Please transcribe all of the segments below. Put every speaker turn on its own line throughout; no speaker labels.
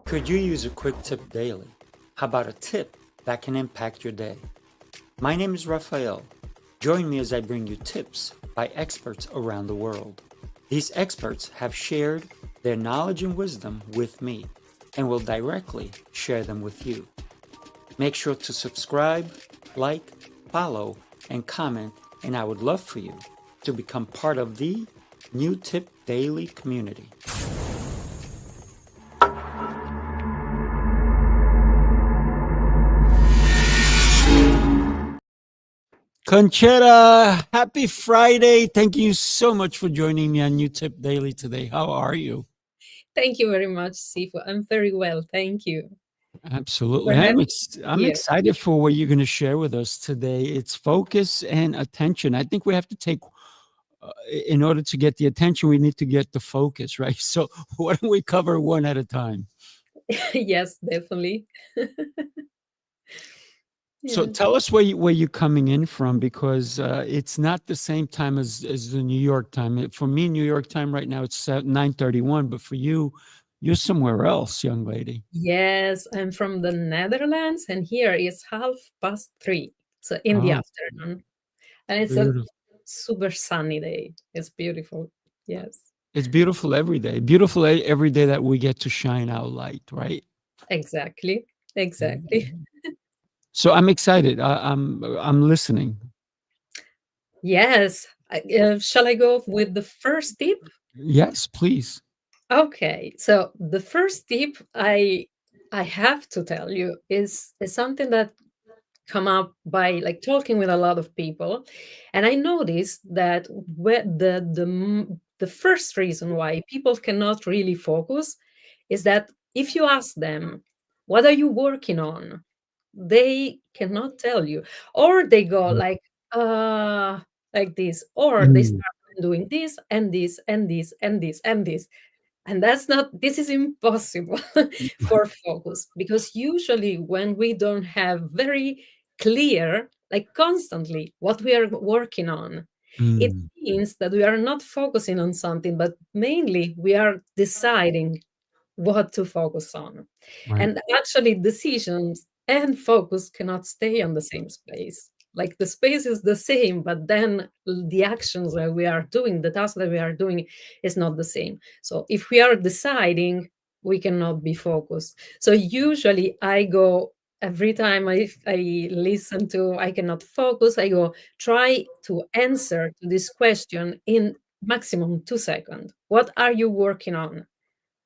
Could you use a quick tip daily? How about a tip that can impact your day? My name is Rafael. Join me as I bring you tips by experts around the world. These experts have shared their knowledge and wisdom with me and will directly share them with you. Make sure to subscribe, like, follow, and comment, and I would love for you to become part of the New Tip Daily community. Concetta, happy Friday. Thank you so much for joining me on New Tip Daily today. How are you?
Thank you very much, Sifu. I'm very well. Thank you.
Absolutely.
For having
I'm
me here.
excited for what you're going to share with us today. It's focus and attention. I think we have to take, in order to get the attention, we need to get the focus, right? So why don't we cover one at a time?
Yes, definitely.
So
Yeah.
tell us where you're coming in from, because it's not the same time as the New York time. For me, New York time right now, it's 9:31, but for you, you're somewhere else, young lady.
Yes, I'm from the Netherlands, and here is 3:30, so in the
Oh,
afternoon. And it's a
beautiful.
super sunny day. It's beautiful. Yes,
It's beautiful every day. Beautiful every day that we get to shine our light, right?
exactly. Exactly.
Mhm. So I'm excited. I'm listening.
Yes. Shall I go with the first tip?
Yes, please.
Okay, so the first tip I have to tell you is something that come up by like talking with a lot of people, and I noticed that the first reason why people cannot really focus is that if you ask them, what are you working on, they cannot tell you, or they go uh like this, or they
Mm,
start doing this and this and this and this and this, and that's not, this is impossible for focus, because usually when we don't have very clear, like constantly, what we are working on, it
mm,
means that we are not focusing on something, but mainly we are deciding what to focus on.
right.
And actually, decisions and focus cannot stay on the same space. Like the space is the same, but then the actions that we are doing, the task that we are doing is not the same. So if we are deciding, we cannot be focused. So usually I go, every time I listen to I cannot focus, I go, try to answer to this question in maximum 2 seconds. What are you working on?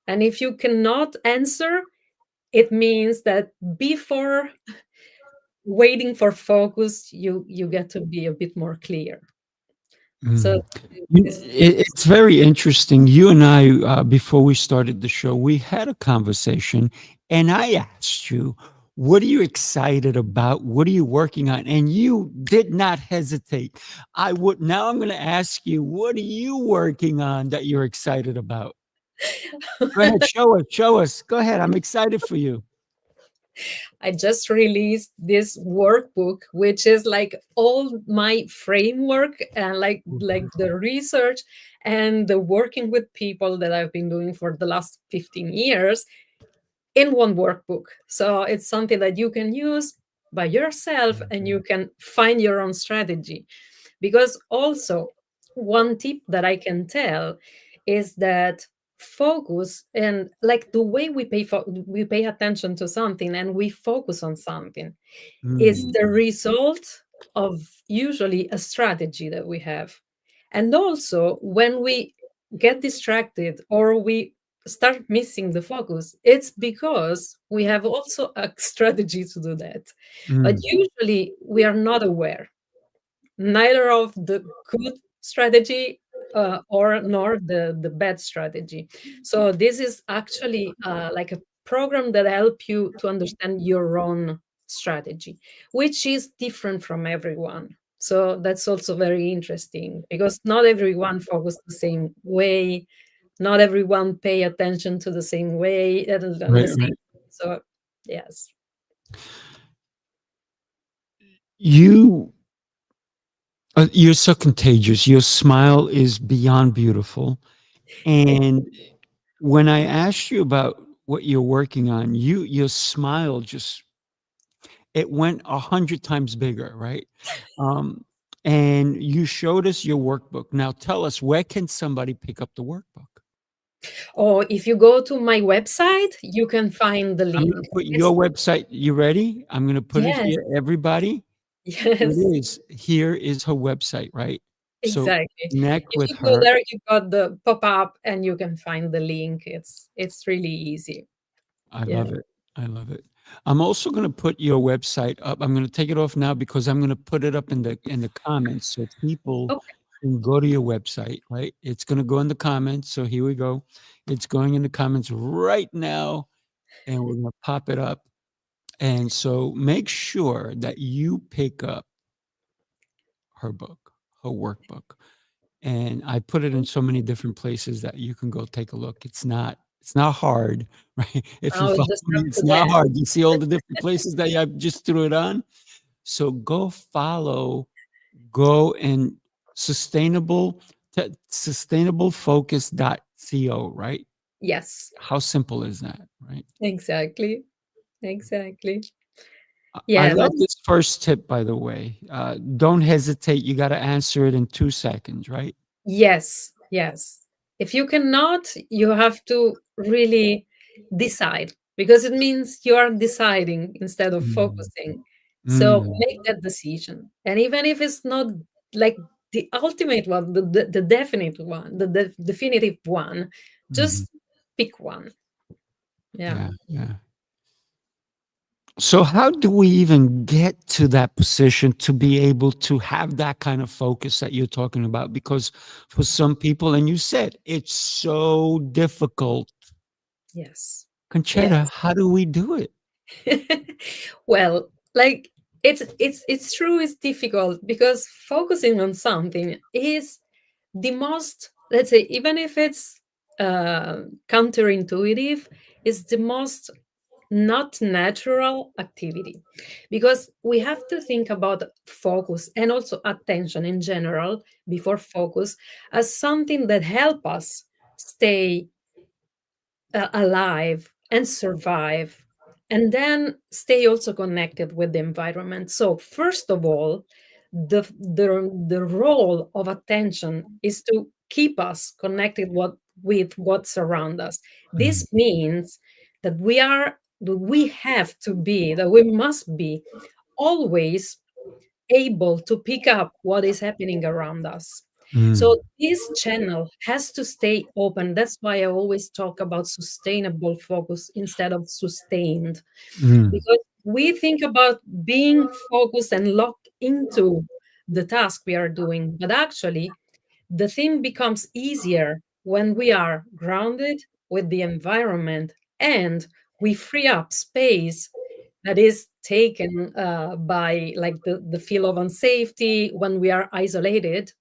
And if you cannot answer, it means that before waiting for focus, you get to be a bit more clear. So
Mm.
this,
It's very interesting. You and I, before we started the show, we had a conversation, and I asked you, "What are you excited about? What are you working on?" And you did not hesitate. I would now. I'm going to ask you, what are you working on that you're excited about? Go ahead, show us. Show us. Go ahead. I'm excited for you.
I just released this workbook, which is like all my framework and like the research and the working with people that I've been doing for the last 15 years in one workbook. So it's something that you can use by yourself and you can find your own strategy. Because also, one tip that I can tell is that focus and like the way we pay attention to something and we focus on something is
Mm,
the result of usually a strategy that we have. And also, when we get distracted or we start missing the focus, it's because we have also a strategy to do that. But
mm,
usually, we are not aware neither of the good strategy or nor the bad strategy. So this is actually like a program that help you to understand your own strategy, which is different from everyone. So that's also very interesting because not everyone focus the same way, not everyone pay attention to the same way and the
right,
same.
right.
So yes.
You you're so contagious. Your smile is beyond beautiful. And when I asked you about what you're working on, your smile just it went 100 times bigger, right? Um, and you showed us your workbook. Now tell us, where can somebody pick up the workbook?
Or if you go to my website, you can find the
I'm
link.
gonna put
It's
your website. You ready? I'm gonna put it
yes,
here, everybody. Here
yes,
it is. Here is her website, right? So
exactly.
connect
If
with
you go
her.
there, you got the pop-up and you can find the link. It's really easy.
I
Yeah.
love it. I love it. I'm also gonna put your website up. I'm gonna take it off now because I'm gonna put it up in the comments so people
Okay.
can go to your website, right? It's gonna go in the comments. So here we go. It's going in the comments right now, and we're gonna pop it up. And so make sure that you pick up her book, her workbook. And I put it in so many different places that you can go take a look. It's not hard, right? If you
Now
follow
just
me,
have
it's
to
not
get.
hard. You see all the different places that I just threw it on? So go follow, go and sustainable sustainablefocus.co, right?
Yes,
How simple is that, right?
exactly. Exactly.
I
Yeah,
love
that's
this first tip, by the way. Don't hesitate. You got to answer it in 2 seconds, right?
yes, yes. If you cannot, you have to really decide because it means you are deciding instead of
Mm.
focusing. So
Mm.
make that decision. And even if it's not like the ultimate one, the definite one, the definitive one,
Mhm.
just pick one. Yeah.
Yeah, yeah. So how do we even get to that position to be able to have that kind of focus that you're talking about? Because for some people, and you said it's so difficult.
Yes.
Concetta,
Yes.
how do we do it?
Well, like it's true it's difficult because focusing on something is the most, let's say, even if it's counterintuitive, is the most not natural activity because we have to think about focus and also attention in general before focus as something that help us stay alive and survive and then stay also connected with the environment. So first of all, the role of attention is to keep us connected with what's around us.
Mm,
This means that we have to be, that we must be always able to pick up what is happening around us. So
mm,
this channel has to stay open. That's why I always talk about sustainable focus instead of sustained,
mm,
because we think about being focused and locked into the task we are doing, but actually the thing becomes easier when we are grounded with the environment and we free up space that is taken by like the feel of unsafety when we are isolated,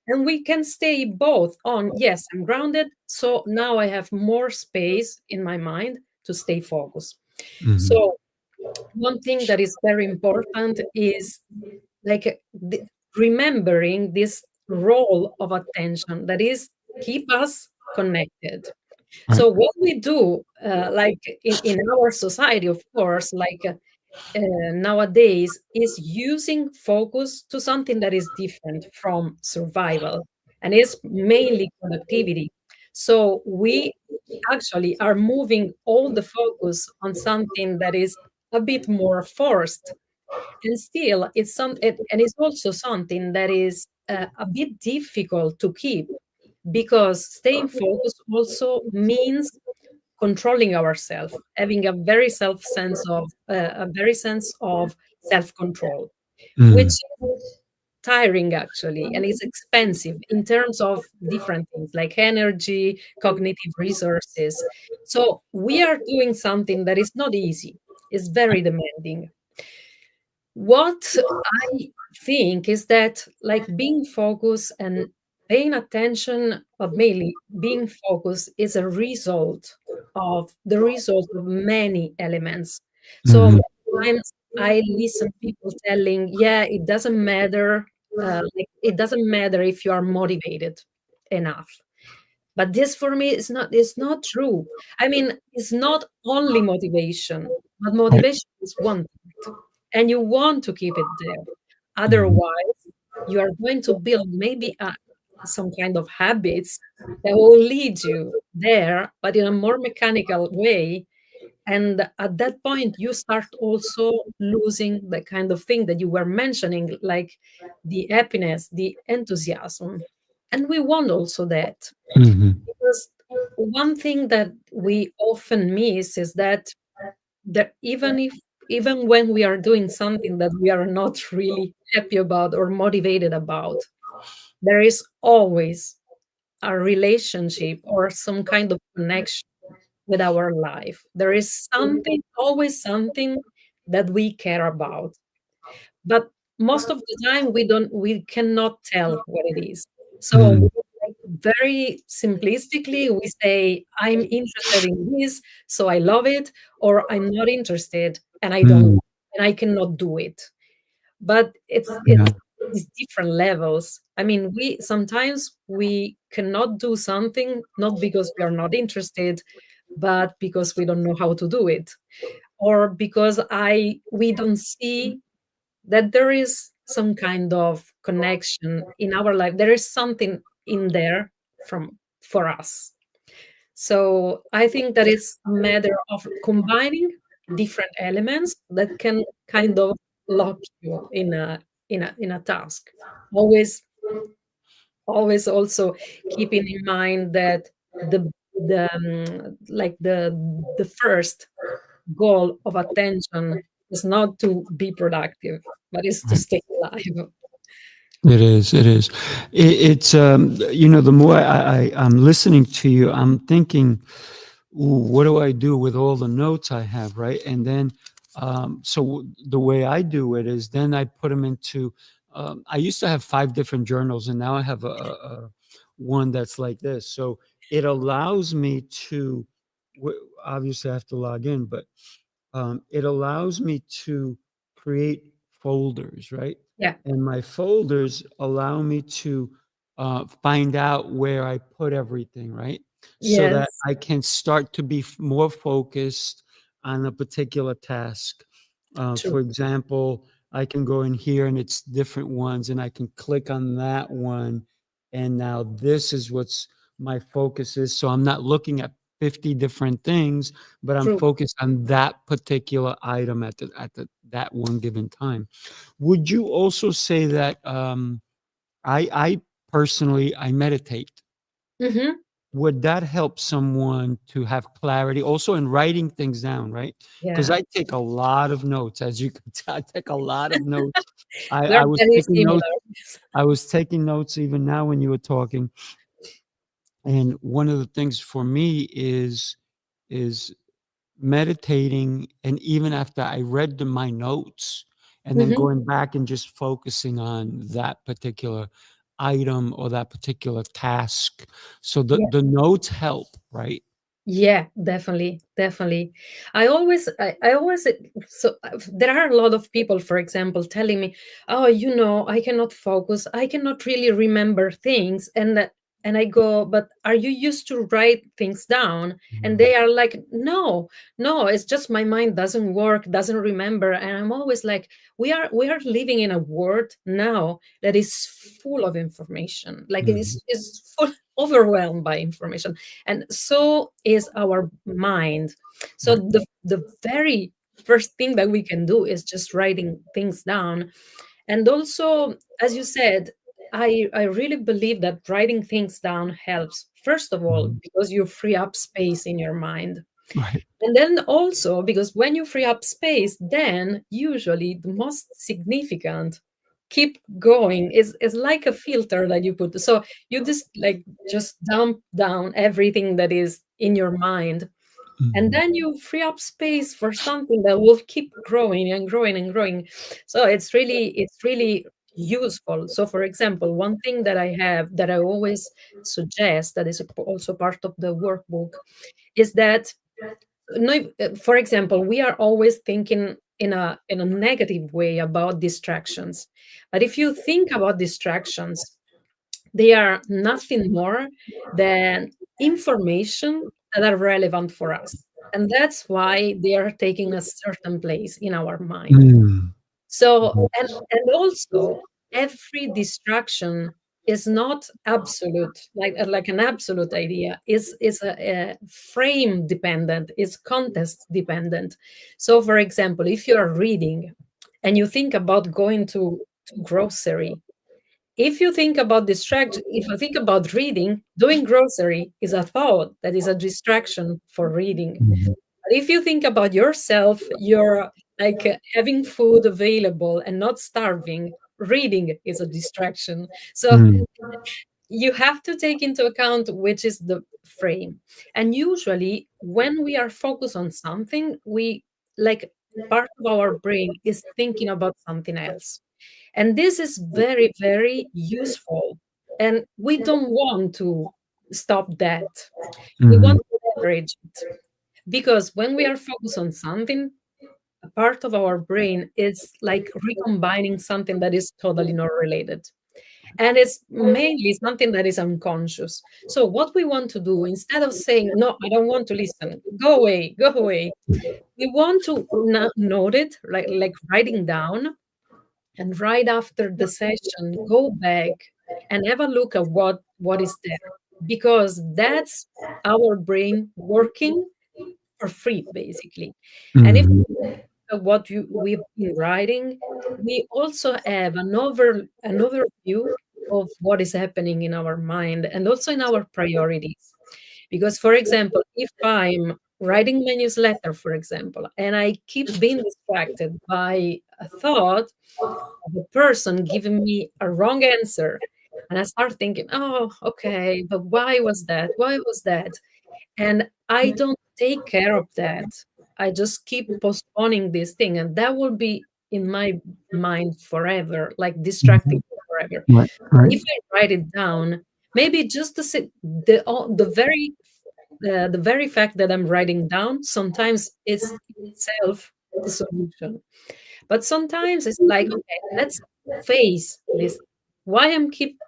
and we can stay both on, yes, I'm grounded, so now I have more space in my mind to stay focused.
mhm.
So one thing that is very important is like remembering this role of attention that is keep us connected.
Right.
So what we do like in our society, of course, like nowadays is using focus to something that is different from survival and is mainly productivity. So we actually are moving all the focus on something that is a bit more forced, and still and it's also something that is a bit difficult to keep because staying focused also means controlling ourselves, having a very sense of self-control, which
Mm,
is tiring actually, and it's expensive in terms of different things like energy, cognitive resources. So we are doing something that is not easy. It's very demanding. What I think is that, like, being focused and paying attention, but mainly being focused, is a result of many elements. So
mhm,
many times I listen people telling, "Yeah, it doesn't matter. Like, it doesn't matter if you are motivated enough." But this for me is not true. I mean, it's not only motivation, but
Right.
motivation is one part, and you want to keep it there.
Mhm.
Otherwise, you are going to build maybe some kind of habits that will lead you there, but in a more mechanical way. And at that point, you start also losing the kind of thing that you were mentioning, like the happiness, the enthusiasm. And we want also that.
Mhm.
Because one thing that we often miss is that even when we are doing something that we are not really happy about or motivated about, there is always a relationship or some kind of connection with our life. There is something, always something that we care about. But most of the time we cannot tell what it is. So
Mm.
like, very simplistically we say I'm interested in this, so I love it, or I'm not interested and I don't
Mm.
and I cannot do it. But
Yeah.
it's different levels. I mean, we sometimes we cannot do something not because we are not interested, but because we don't know how to do it, or because I we don't see that there is some kind of connection in our life. There is something in there from for us. So I think that it's a matter of combining different elements that can kind of lock you in a task. Always always also keeping in mind that the first goal of attention is not to be productive, but is to
Right.
stay alive.
It is. It is. It's the more I'm listening to you, I'm thinking, ooh, what do I do with all the notes I have, right? And then, the way I do it is then I put them into. I used to have 5 different journals, and now I have a one that's like this. So it allows me to. Obviously, I have to log in, but it allows me to create folders, right?
Yeah.
And my folders allow me to find out where I put everything, right? So that
Yes.
I can start to be more focused on a particular task.
True.
For example, I can go in here and it's different ones, and I can click on that one. And now this is what's my focus is. So I'm not looking at 50 different things, but I'm
True.
focused on that particular item at that one given time. Would you also say that I personally I meditate?
Hmm.
Would that help someone to have clarity also in writing things down, right? Because
Yeah.
I take a lot of notes, as you can tell, I take a lot of notes. I,
We're
I was
very
taking
similar.
notes. I was taking notes even now when you were talking. And one of the things for me is meditating, and even after I read my notes and then
Mhm.
going back and just focusing on that particular item or that particular task. So the notes help, right?
Yeah, definitely, definitely. I always, there are a lot of people, for example, telling me, "Oh, I cannot focus. I cannot really remember things." And I go, "But are you used to write things down?" And
Mhm.
they are like, "No, no, it's just my mind doesn't work, doesn't remember." And I'm always like, "We are living in a world now that is full of information. Like it
Mhm.
is full overwhelmed by information, and so is our mind. So
Right.
the very first thing that we can do is just writing things down. And also, as you said, I really believe that writing things down helps, first of all
Mhm.
because you free up space in your mind,
Right.
and then also because when you free up space, then usually the most significant keep going is like a filter that you put. So you just dump down everything that is in your mind. And
Mhm.
then you free up space for something that will keep growing and growing and growing. So it's really useful. So for example, one thing that I have that I always suggest that is also part of the workbook is that no, for example, we are always thinking in a negative way about distractions. But if you think about distractions, they are nothing more than information that are relevant for us. And that's why they are taking a certain place in our mind.
Mm.
So, and also every distraction is not absolute, like an absolute idea. Is a frame dependent, is context dependent. So, for example, if you are reading and you think about going to grocery, if you think about distraction, if you think about reading, doing grocery is a thought that is a distraction for reading.
Mhm.
But if you think about yourself, you're like having food available and not starving. Reading is a distraction. So
Mm.
you have to take into account which is the frame. And usually, when we are focused on something, we like part of our brain is thinking about something else. And this is very, very useful. And we don't want to stop that. We
Mhm.
want to leverage it. Because when we are focused on something, a part of our brain is like recombining something that is totally not related. And it's mainly something that is unconscious. So, what we want to do, instead of saying, no, I don't want to listen, go away, we want to note it, like writing down, and right after the session, go back and have a look at what is there. Because that's our brain working for free, basically. And if
Mhm.
we've been writing, we also have an overview of what is happening in our mind and also in our priorities. Because, for example, if I'm writing my newsletter, for example, and I keep being distracted by a thought of a person giving me a wrong answer, and I start thinking, oh, okay, but why was that? Why was that? And I don't take care of that. I just keep postponing this thing, and that will be in my mind forever, like distracting
Mhm.
me forever.
Right, right.
If I write it down, maybe just the very fact that I'm writing down sometimes is itself the solution. But sometimes it's like, okay, let's face this. Why I'm keep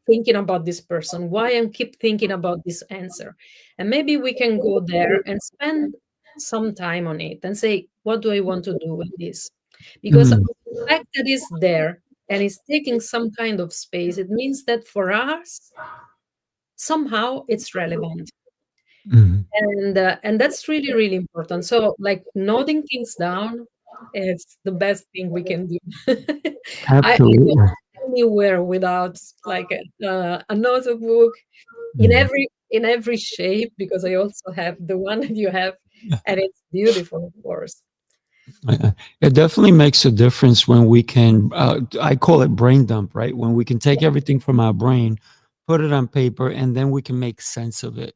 thinking about this person? Why I'm keep thinking about this answer? And maybe we can go there and spend some time on it and say, what do I want to do with this? Because
Mm.
the fact that it's there and it's taking some kind of space, it means that for us, somehow it's relevant.
Mhm.
And that's really, really important. So, like, noting things down is the best thing we can do. I don't
Absolutely.
go anywhere without like a notebook
Mhm.
in every shape, because I also have the one that you have, and it's beautiful, of course.
It definitely makes a difference when we can, I call it brain dump, right? When we can take
Yeah,
everything from our brain, put it on paper, and then we can make sense of it,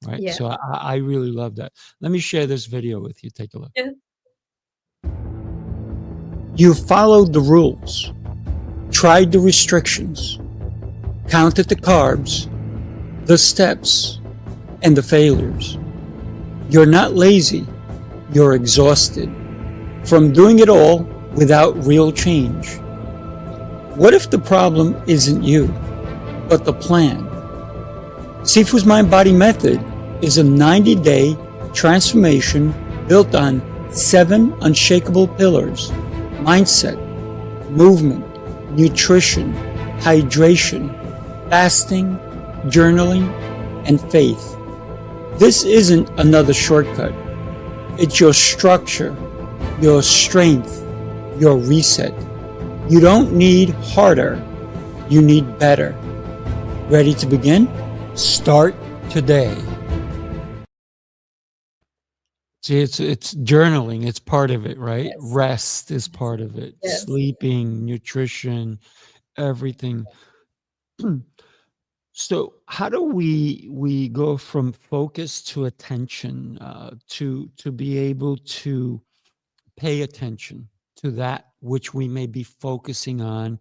right?
yeah,
So I really love that. Let me share this video with you. Take a look.
yeah.
You followed the rules, tried the restrictions, counted the carbs, the steps, and the failures. You're not lazy, you're exhausted from doing it all without real change. What if the problem isn't you, but the plan? Sifu's Mind Body Method is a 90-day transformation built on 7 unshakable pillars: mindset, movement, nutrition, hydration, fasting, journaling, and faith. This isn't another shortcut. It's your structure, your strength, your reset. You don't need harder, you need better. Ready to begin? Start today. See, it's journaling, it's part of it, right?
Yes,
Rest is part of it.
yes.
Sleeping, nutrition, everything. So how do we go from focus to attention, to be able to pay attention to that which we may be focusing on?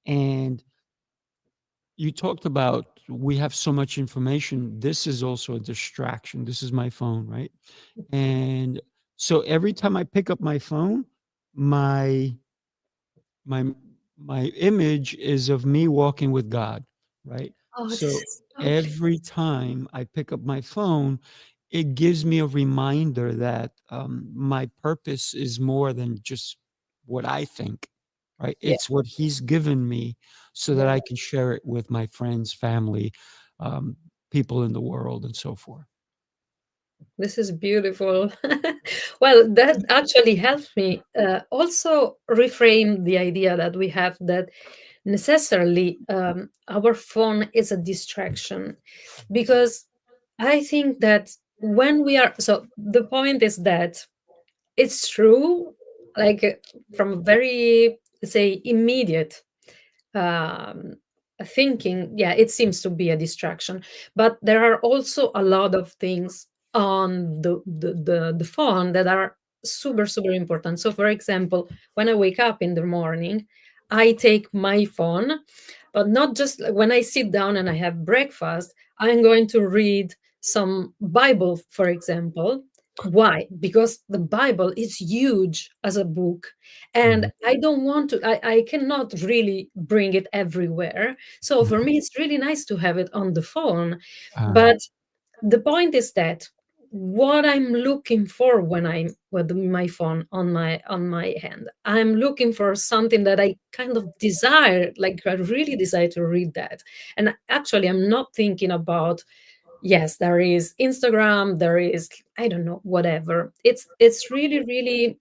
And you talked about we have so much information. This is also a distraction. This is my phone, right? And so every time I pick up my phone, my my my image is of me walking with God, right?
Oh, this
So
is lovely.
every time I pick up my phone, it gives me a reminder that my purpose is more than just what I think, right?
Yeah,
It's what he's given me so that
yeah.
I can share it with my friends, family, um, people in the world, and so forth.
This is beautiful. Well, that actually helps me also reframe the idea that we have that necessarily our phone is a distraction. Because I think that when we are, so the point is that it's true, like from a very, say, immediate um, thinking, yeah, it seems to be a distraction. But there are also a lot of things on the phone that are super, super important. So, for example, when I wake up in the morning, I take my phone, but not just when I sit down and I have breakfast, I'm going to read some Bible, for example. Why? Because the Bible is huge as a book, and
Mhm.
I don't want to, I cannot really bring it everywhere. So for me, it's really nice to have it on the phone.
Uh,
But the point is that what I'm looking for when I'm with my phone on my hand, I'm looking for something that I kind of desire, like I really desire to read that. And actually, I'm not thinking about, yes, there is Instagram, there is, I don't know, whatever. It's really, really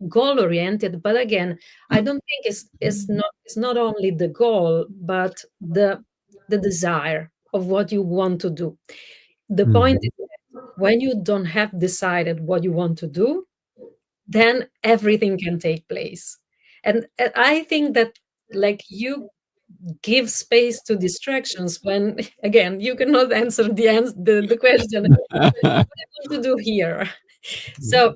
goal oriented. But again, I don't think it's not only the goal, but the desire of what you want to do. The point
mhm.
is that when you don't have decided what you want to do, then everything can take place. And I think that, like, you give space to distractions when again you cannot answer the question what to do here. So,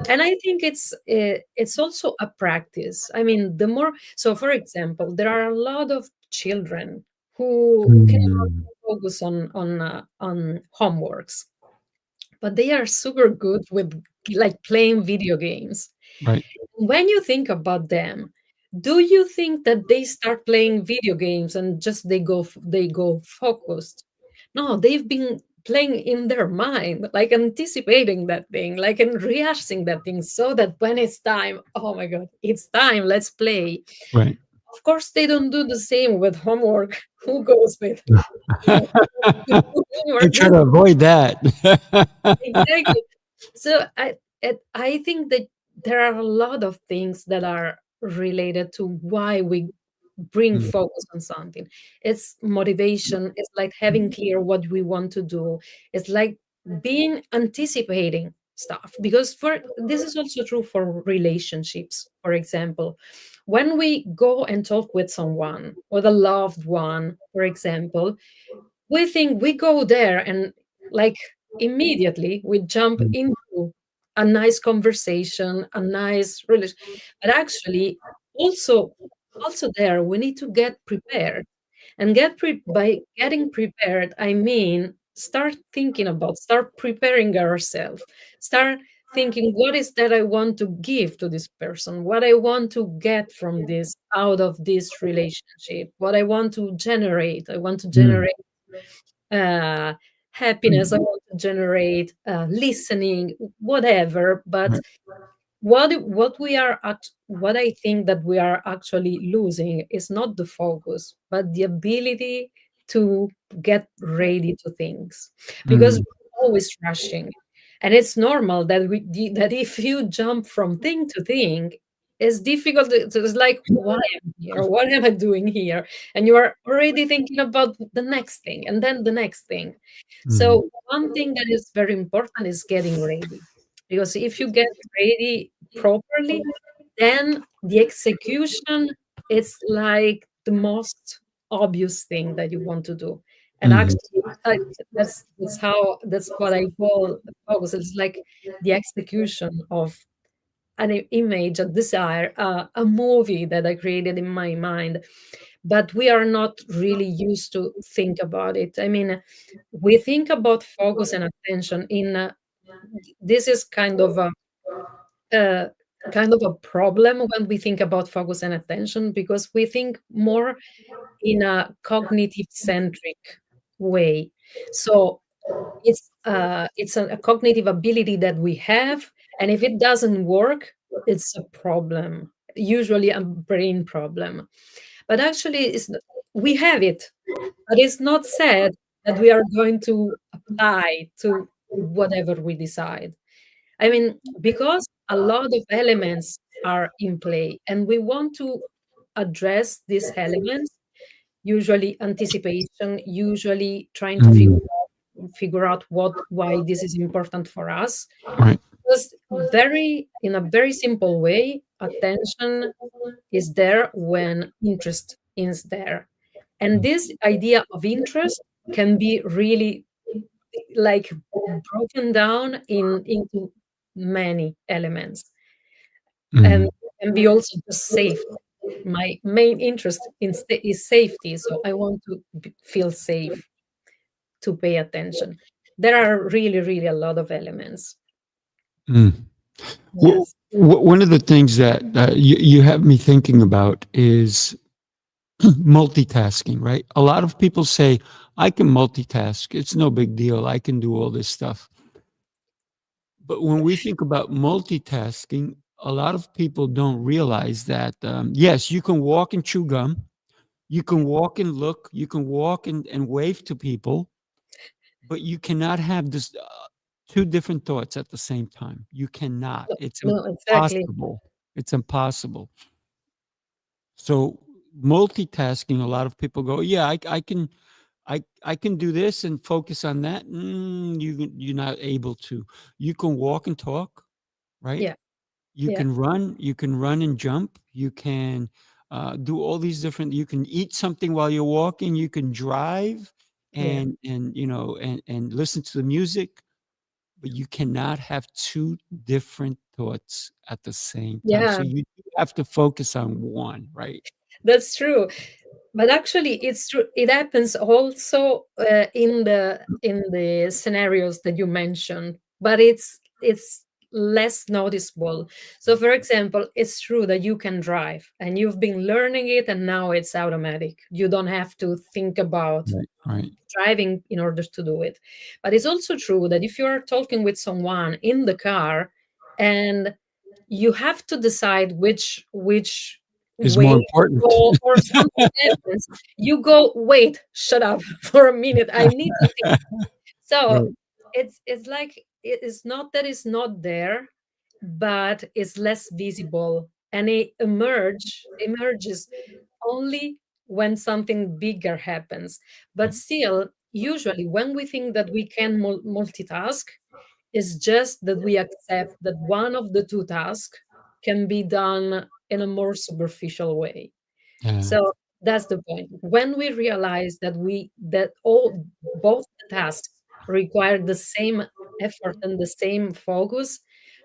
and I think it's also a practice. I mean, the more, so for example, there are a lot of children who cannot
Mm,
focus on homeworks, but they are super good with like playing video games.
right,
When you think about them, do you think that they start playing video games and just they go focused? No, they've been playing in their mind, like anticipating that thing, like and rehearsing that thing, so that when it's time, oh my god, it's time, let's play.
right.
Of course, they don't do the same with homework. Who goes with, you know, to do
I
homework?
try to avoid that.
Exactly. So I think that there are a lot of things that are related to why we bring
Mm,
focus on something. It's motivation. It's like having clear what we want to do. It's like being anticipating stuff, because for this is also true for relationships. For example, when we go and talk with someone, with a loved one, for example, we think we go there and like immediately we jump
mm,
into a nice conversation, a nice relation. But actually, also also there we need to get prepared. And by getting prepared, I mean start thinking about, start preparing ourselves, start thinking what is that I want to give to this person, what I want to get from this, out of this relationship, what I want to generate. I want to
mm,
generate uh, happiness. I want to generate listening, whatever. But
right,
what I think that we are actually losing is not the focus, but the ability to get ready to things, because
mm,
we're always rushing. And it's normal that that if you jump from thing to thing, it's difficult it's like, why am I here, what am I doing here? And you are already thinking about the next thing and then the next thing.
mm,
So one thing that is very important is getting ready, because if you get ready properly, then the execution is like the most obvious thing that you want to do. And
mm,
actually, that's what I call focus. It's like the execution of an image, a desire, a movie that I created in my mind. But we are not really used to think about it. I mean, we think about focus and attention in this is kind of a kind of a problem when we think about focus and attention, because we think more in a cognitive centric way. So it's a cognitive ability that we have, and if it doesn't work, it's a problem, usually a brain problem. But actually, we have it, but it's not said that we are going to apply to whatever we decide. I mean, because a lot of elements are in play, and we want to address these elements, usually anticipation, usually trying to
Mm,
figure out why this is important for us.
right.
Just in a very simple way, attention is there when interest is there. And this idea of interest can be really like broken down into many elements, and
Mm,
can be also just safe. My main interest is safety, so I want to feel safe, to pay attention. There are really, really a lot of elements.
mm.
Yes.
One of the things that you have me thinking about is multitasking, right? A lot of people say, I can multitask. It's no big deal. I can do all this stuff. But when we think about multitasking, a lot of people don't realize that, yes, you can walk and chew gum, you can walk and look, you can walk and wave to people, but you cannot have this two different thoughts at the same time. You cannot.
No,
It's
no, exactly.
impossible. It's impossible. So multitasking, a lot of people go, yeah, I can I can do this and focus on that. You're not able to. You can walk and talk, right?
Yeah, yeah,
You can run and jump, you can do all these different, you can eat something while you're walking, you can drive
yeah,
and you know and listen to the music, but you cannot have two different thoughts at the same time. So
yeah.
you do have to focus on one, right?
That's true. But actually, it's true. It happens also in the scenarios that you mentioned, but it's less noticeable. So, for example, it's true that you can drive and you've been learning it, and now it's automatic. You don't have to think about
Right, right.
driving in order to do it. But it's also true that if you're talking with someone in the car and you have to decide which
Is
way
more
to
important.
go or something happens, you go, wait, shut up for a minute. I need to think. So
Right.
it's like it is not that it's not there, but it's less visible, and it emerges only when something bigger happens. But still, usually when we think that we can multitask, it's just that we accept that one of the two tasks can be done in a more superficial way.
Yeah,
So that's the point. When we realize that all both the tasks require the same effort and the same focus,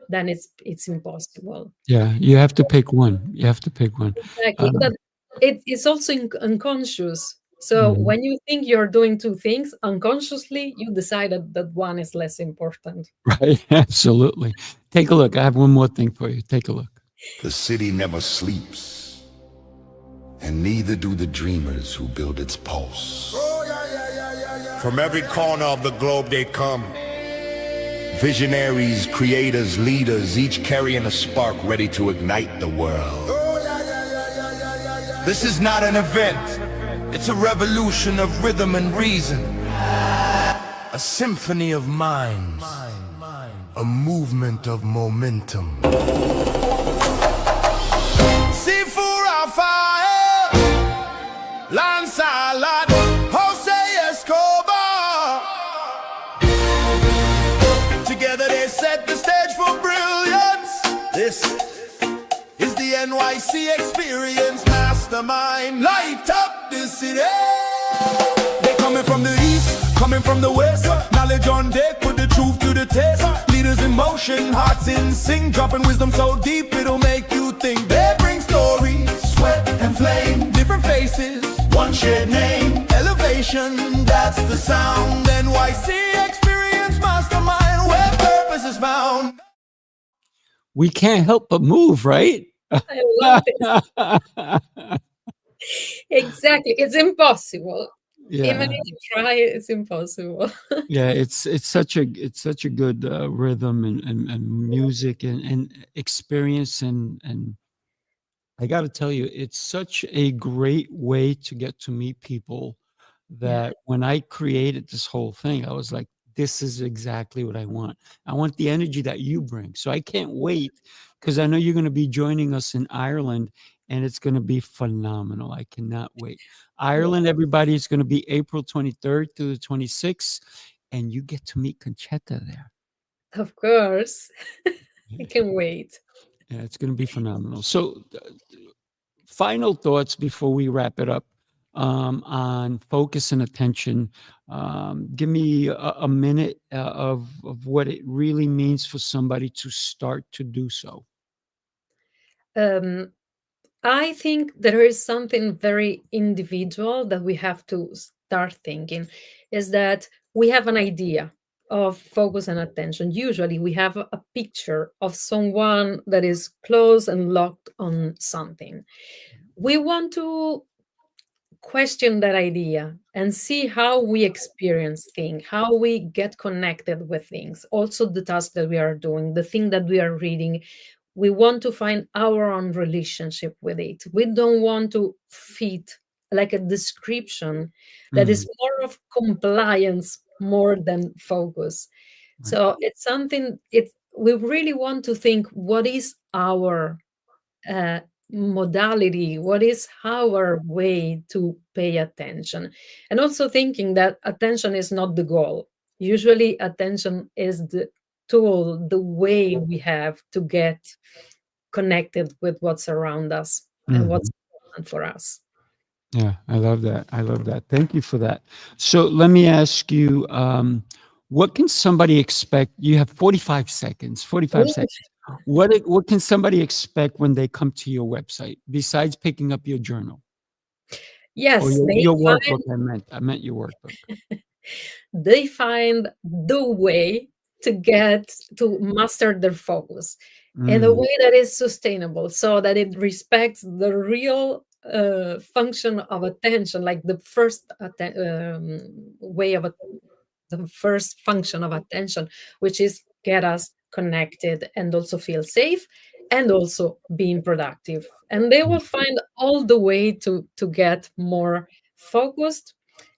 then it's impossible.
yeah, you have to pick one. You have to pick one.
Exactly.
Uh,
But it's also unconscious. So
mhm.
when you think you're doing two things, unconsciously you decided that one is less important.
Right, absolutely. Take a look. I have one more thing for you. Take a look.
The city never sleeps, and neither do the dreamers who build its pulse. From every corner of the globe they come. Visionaries, creators, leaders, each carrying a spark ready to ignite the world. This is not an event. It's a revolution of rhythm and reason. A symphony of minds. A movement of momentum. Sifu Rafael, Lancelot, Jose Escobar. Together they set the stage for brilliance. This is the NYC experience. Mastermind, light up the city. They coming from the east, coming from the west. Knowledge on deck, put the truth to the test. Leaders in motion, hearts in sync, dropping wisdom so deep it'll make you think. They bring stories, sweat and flame, different faces, one shared name. Elevation, that's the sound. NYC experience mastermind, where purpose is found.
we can't help but move, right?
I love it. Exactly. It's impossible. Even
Yeah.
if you try, it's impossible.
Yeah, it's such a good rhythm and music and experience and I got to tell you, it's such a great way to get to meet people
Yeah,
that when I created this whole thing, I was like, this is exactly what I want. I want the energy that you bring. So I can't wait because I know you're going to be joining us in Ireland and it's going to be phenomenal. I cannot wait.
yeah,
Ireland, everybody, is going to be April 23rd through the 26th, and you get to meet Concetta there.
of course. I
Yeah,
can wait.
yeah, it's going to be phenomenal. So, final thoughts before we wrap it up on focus and attention. Give me a minute of what it really means for somebody to start to do so.
Um, I think there is something very individual that we have to start thinking is that we have an idea of focus and attention. Usually, we have a picture of someone that is close and locked on something. We want to question that idea and see how we experience things, how we get connected with things, also the task that we are doing, the thing that we are reading. We want to find our own relationship with it. We don't want to fit like a description that is
Mm,
more of compliance more than focus.
right.
So it's something it we really want to think what is our uh, modality, what is our way to pay attention, and also thinking that attention is not the goal. Usually attention is the tool, the way we have to get connected with what's around us and what's
Mhm.
important for us.
Yeah, I love that. I love that. Thank you for that. So let me ask you, what can somebody expect? You have 45 seconds, 45
Ooh,
seconds. What can somebody expect when they come to your website besides picking up your journal or
yes,
your workbook? I meant your workbook.
they find the way to get to master their focus in a
Mm,
way that is sustainable so that it respects the real function of attention, like the first way of the first function of attention, which is get us connected and also feel safe and also being productive. And they
mm,
will find all the way to get more focused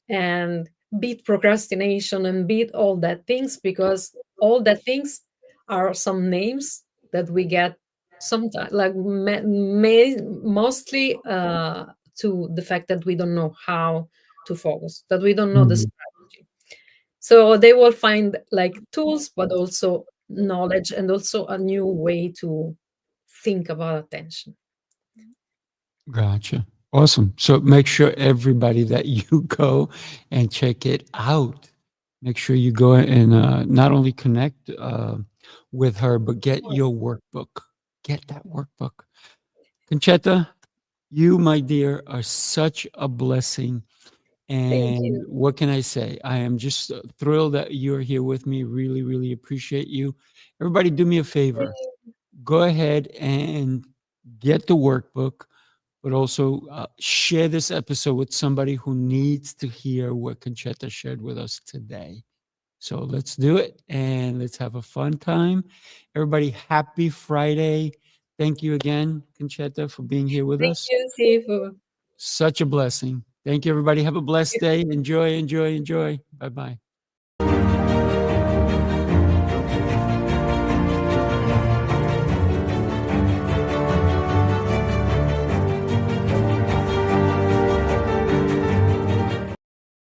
and beat procrastination and beat all that things, because all that things are some names that we get sometimes, like mostly to the fact that we don't know how to focus, that we don't know the
mm.
strategy. So they will find like tools, but also knowledge and also a new way to think about attention.
Gotcha. Awesome. So make sure everybody that you go and check it out. Make sure you go and not only connect with her, but get your workbook. Get that workbook. Concetta, you, my dear, are such a blessing.
Thank
And
you.
what can I say? I am just thrilled that you're here with me. Really, really appreciate you. Everybody, do me a favor. Go ahead and get the workbook, but also share this episode with somebody who needs to hear what Concetta shared with us today. So let's do it and let's have a fun time. Everybody, happy Friday. Thank you again, Concetta, for being here with
Thank
us.
you, Sifu.
Such a blessing. Thank you, everybody. Have a blessed day. Enjoy, enjoy, enjoy. Bye bye.